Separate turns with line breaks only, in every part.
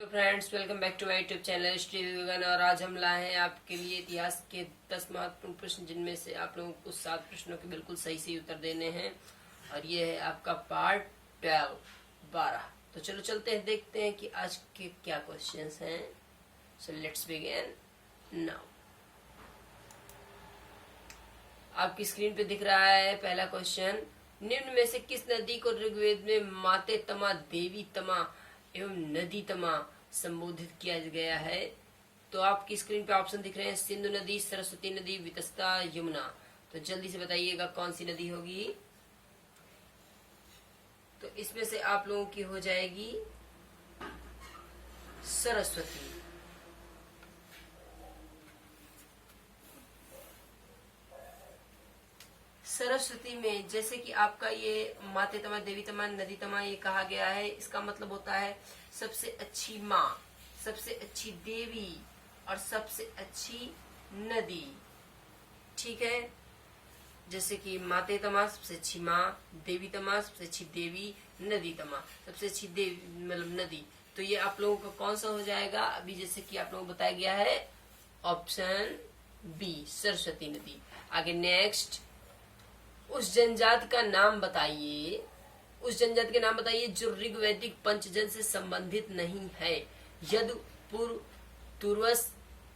तो friends, welcome back to my YouTube channel Shri Vivekanand. और आज हम लाए हैं आपके लिए इतिहास के 10 महत्वपूर्ण प्रश्न, जिनमें से आप लोगों को 7 प्रश्नों के बिल्कुल सही सही उत्तर देने हैं। और ये है आपका पार्ट 12। तो चलो चलते हैं, देखते हैं कि आज के क्या क्वेश्चंस हैं। So let's begin now. आपकी स्क्रीन पे दिख रहा है पहला क्वेश्चन। निम्न में से किस नदी को ऋग्वेद में माते तमा, देवी तमा एवं नदी तमा संबोधित किया गया है? तो आपकी स्क्रीन पे ऑप्शन दिख रहे हैं, सिंधु नदी, सरस्वती नदी, वितस्ता, यमुना। तो जल्दी से बताइएगा कौन सी नदी होगी। तो इसमें से आप लोगों की हो जाएगी सरस्वती। सरस्वती में जैसे कि आपका ये माते तमा, देवी तमा, नदी तमा ये कहा गया है, इसका मतलब होता है सबसे अच्छी माँ, सबसे अच्छी देवी और सबसे अच्छी नदी। ठीक है, जैसे कि माते तमा सबसे अच्छी माँ, देवी तमा सबसे अच्छी देवी, नदी तमा सबसे अच्छी देवी मतलब नदी। तो ये आप लोगों का कौन सा हो जाएगा? अभी जैसे कि आप लोगों को बताया गया है ऑप्शन बी, सरस्वती नदी। आगे नेक्स्ट, उस जनजाति का नाम बताइए, उस जनजाति के नाम बताइए जो ऋग्वैदिक पंचजन से संबंधित नहीं है। यदु, पूर्व, तुर्वस,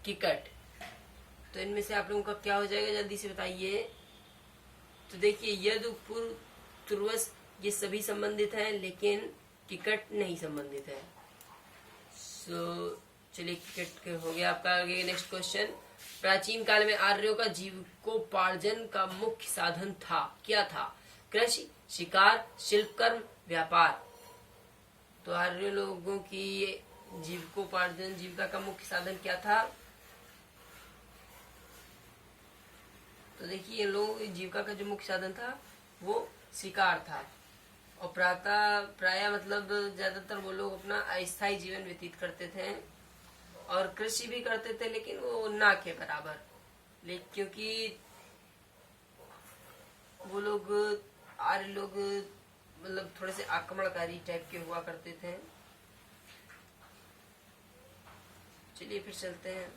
किकट। तो इनमें से आप लोगों का क्या हो जाएगा, जल्दी से बताइए। तो देखिए, यदु, पूर्व, तुर्वस ये सभी संबंधित हैं, लेकिन किकट नहीं संबंधित है। सो चलिए, किकट हो गया आपका। आगे नेक्स्ट क्वेश्चन, प्राचीन काल में आर्यों का जीविकोपार्जन का मुख्य साधन था, क्या था? कृषि, शिकार, शिल्पकर्म, व्यापार। तो आर्य लोगों की जीविकोपार्जन, जीविका का मुख्य साधन क्या था? तो देखिए, ये लोग जीविका का जो मुख्य साधन था वो शिकार था। और प्राय मतलब ज्यादातर वो लोग अपना अस्थायी जीवन व्यतीत करते थे, और कृषि भी करते थे, लेकिन वो ना के बराबर। लेकिन क्योंकि वो लोग आर्य लोग मतलब थोड़े से आक्रमणकारी टाइप के हुआ करते थे। चलिए फिर चलते हैं।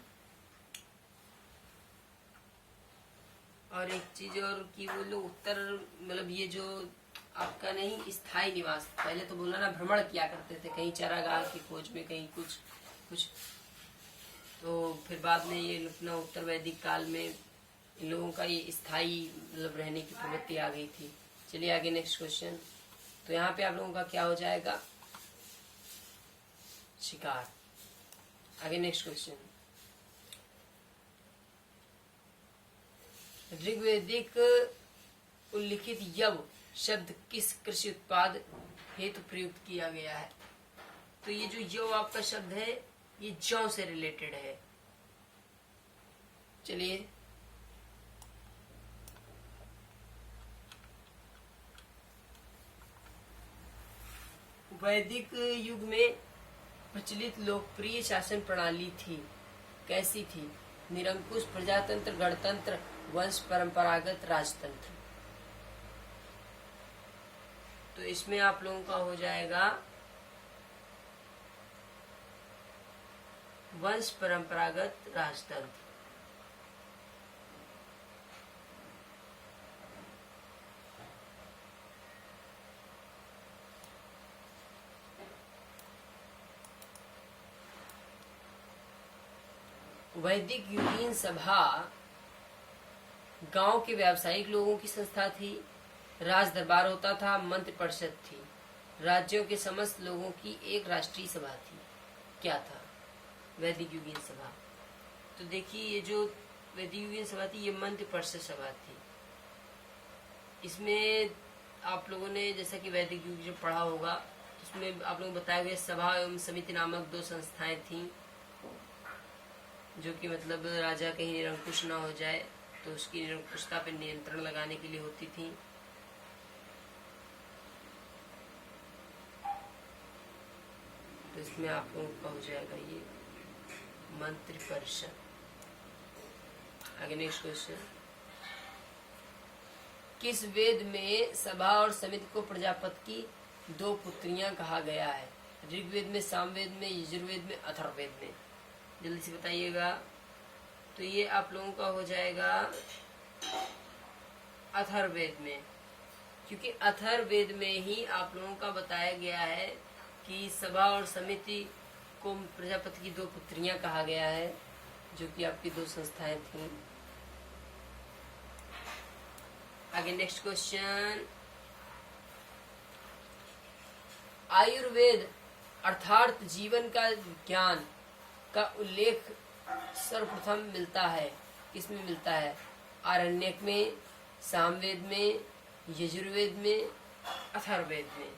और एक चीज और कि वो लोग उत्तर मतलब ये जो आपका नहीं स्थायी निवास, पहले तो बोला ना भ्रमण किया करते थे, कहीं चरागाह की खोज में, कहीं कुछ कुछ। तो फिर बाद में ये अपना उत्तर वैदिक काल में इन लोगों का ये स्थायी मतलब रहने की प्रवृत्ति आ गई थी। चलिए आगे नेक्स्ट क्वेश्चन। तो यहाँ पे आप लोगों का क्या हो जाएगा? शिकार। आगे नेक्स्ट क्वेश्चन, ऋग्वेदिक उल्लिखित यव शब्द किस कृषि उत्पाद हेतु प्रयुक्त किया गया है? तो ये जो यव आपका शब्द है ये जौ से रिलेटेड है। चलिए, वैदिक युग में प्रचलित लोकप्रिय शासन प्रणाली थी, कैसी थी? निरंकुश, प्रजातंत्र, गणतंत्र, वंश परंपरागत, राजतंत्र। तो इसमें आप लोगों का हो जाएगा वंश परंपरागत राजतंत्र। वैदिक युगीन सभा गांव के व्यावसायिक लोगों की संस्था थी। राज दरबार होता था, मंत्र परिषद थी। राज्यों के समस्त लोगों की एक राष्ट्रीय सभा थी, क्या था? वैदिक युगीन सभा। तो देखिए, ये जो वैदिक युगीन सभा थी ये मंत्र परिषद सभा थी। इसमें आप लोगों ने जैसा कि वैदिक युग जो पढ़ा होगा, इसमें आप लोगों को बताया गया सभा एवं समिति नामक 2 संस्थाएं थीं, जो कि मतलब राजा कहीं निरंकुश ना हो जाए तो उसकी निरंकुशता पर नियंत्रण लगाने के लिए होती थी। तो इसमें आप लोगों का हो जाएगा ये मंत्री परिषद। आगे नेक्स्ट क्वेश्चन, किस वेद में सभा और समिति को प्रजापति की 2 पुत्रियां कहा गया है? ऋग्वेद में, सामवेद में, यजुर्वेद में, अथर्ववेद में? जल्दी से बताइएगा। तो ये आप लोगों का हो जाएगा अथर्ववेद में, क्योंकि अथर्ववेद में ही आप लोगों का बताया गया है कि सभा और समिति को प्रजापति की 2 पुत्रियां कहा गया है, जो कि आपकी 2 संस्थाएं थीं। आगे नेक्स्ट क्वेश्चन, आयुर्वेद अर्थात जीवन का ज्ञान का उल्लेख सर्वप्रथम मिलता है, किसमें मिलता है? आरण्यक में, सामवेद में, यजुर्वेद में, अथर्ववेद में?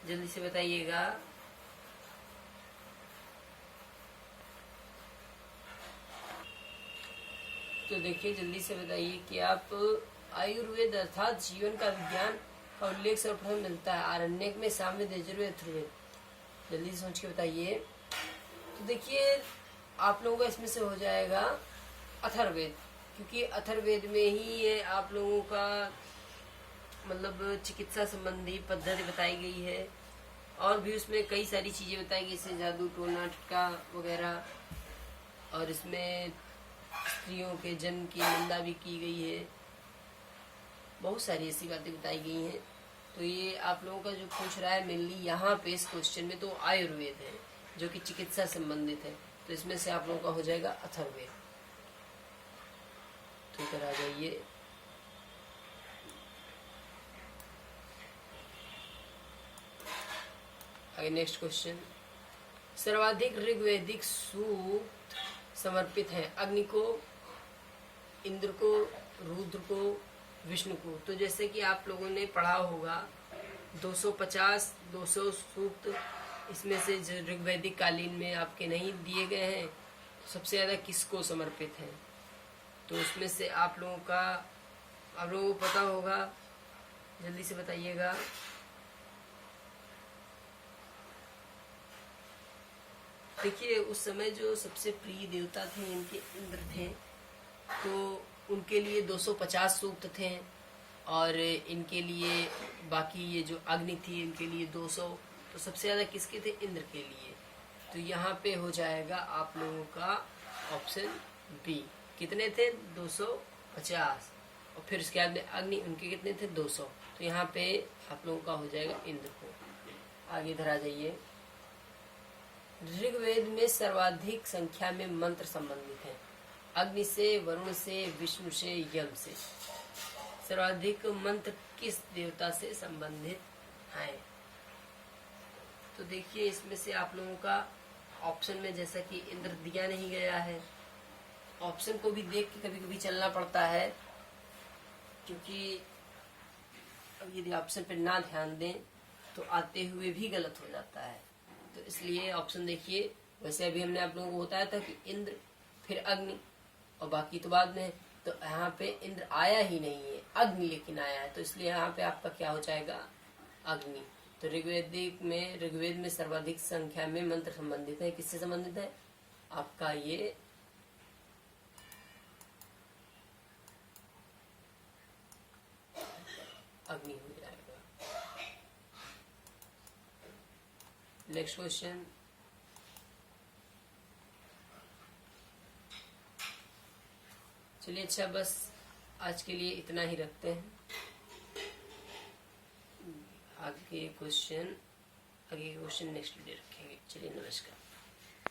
जल्दी से बताइएगा। तो देखिए, जल्दी से बताइए कि आप आयुर्वेद अर्थात जीवन का विज्ञान का उल्लेख सर्वप्रथम मिलता है आरण्यक में, सामवेद, यजुर्वेद, अथर्ववेद? जल्दी से सोच के बताइए। तो देखिए, आप लोगों का इसमें से हो जाएगा अथर्ववेद, क्योंकि अथर्ववेद में ही ये आप लोगों का मतलब चिकित्सा संबंधी पद्धति बताई गई है, और भी उसमें कई सारी चीजें बताई गई, जैसे जादू टोना टटका वगैरह, और इसमें स्त्रियों के जन्म की निंदा भी की गई है, बहुत सारी ऐसी बातें बताई गई हैं। तो ये आप लोगों का जो पूछ रहा है मेनली यहाँ पे इस क्वेश्चन में, तो आयुर्वेद है जो कि चिकित्सा संबंधित है, तो इसमें से आप लोगों का हो जाएगा अथर्ववेद। तो इधर आ जाइए। आगे नेक्स्ट क्वेश्चन, सर्वाधिक ऋग्वैदिक सूक्त समर्पित है अग्नि को, इंद्र को, रुद्र को, विष्णु को? तो जैसे कि आप लोगों ने पढ़ा होगा 250-200 सूक्त इसमें से जो ऋग्वैदिक कालीन में आपके नहीं दिए गए हैं, तो सबसे ज्यादा किसको समर्पित है? तो उसमें से आप लोगों को पता होगा, जल्दी से बताइएगा। देखिए, उस समय जो सबसे प्रिय देवता थे इनके इंद्र थे, तो उनके लिए 250 सूक्त थे, और इनके लिए बाकी ये जो अग्नि थी इनके लिए 200। तो सबसे ज्यादा किसके थे? इंद्र के लिए। तो यहाँ पे हो जाएगा आप लोगों का ऑप्शन बी। कितने थे? 250, और फिर उसके बाद में अग्नि, उनके कितने थे? 200। तो यहाँ पे आप लोगों का हो जाएगा इंद्र को। आगे इधर आ जाइए। ऋग्वेद में सर्वाधिक संख्या में मंत्र संबंधित हैं, अग्नि से, वरुण से, विष्णु से, यम से। सर्वाधिक मंत्र किस देवता से संबंधित हैं? तो देखिए, इसमें से आप लोगों का ऑप्शन में जैसा कि इंद्र दिया नहीं गया है, ऑप्शन को भी देख के कभी कभी चलना पड़ता है, क्योंकि अब यदि ऑप्शन पर ना ध्यान दें तो आते हुए भी गलत हो जाता है। तो इसलिए ऑप्शन देखिए। वैसे अभी हमने आप लोगों को बताया था कि इंद्र, फिर अग्नि, और बाकी तो बाद में। तो यहाँ पे इंद्र आया ही नहीं है, अग्नि लेकिन आया है, तो इसलिए यहाँ पे आपका क्या हो जाएगा? अग्नि। तो ऋग्वेद में सर्वाधिक संख्या में मंत्र संबंधित है, किससे संबंधित है? आपका ये अग्नि हो जाएगा। नेक्स्ट क्वेश्चन, चलिए अच्छा, बस आज के लिए इतना ही रखते हैं। आगे क्वेश्चन नेक्स्ट वीडियो रखेंगे। चलिए, नमस्कार।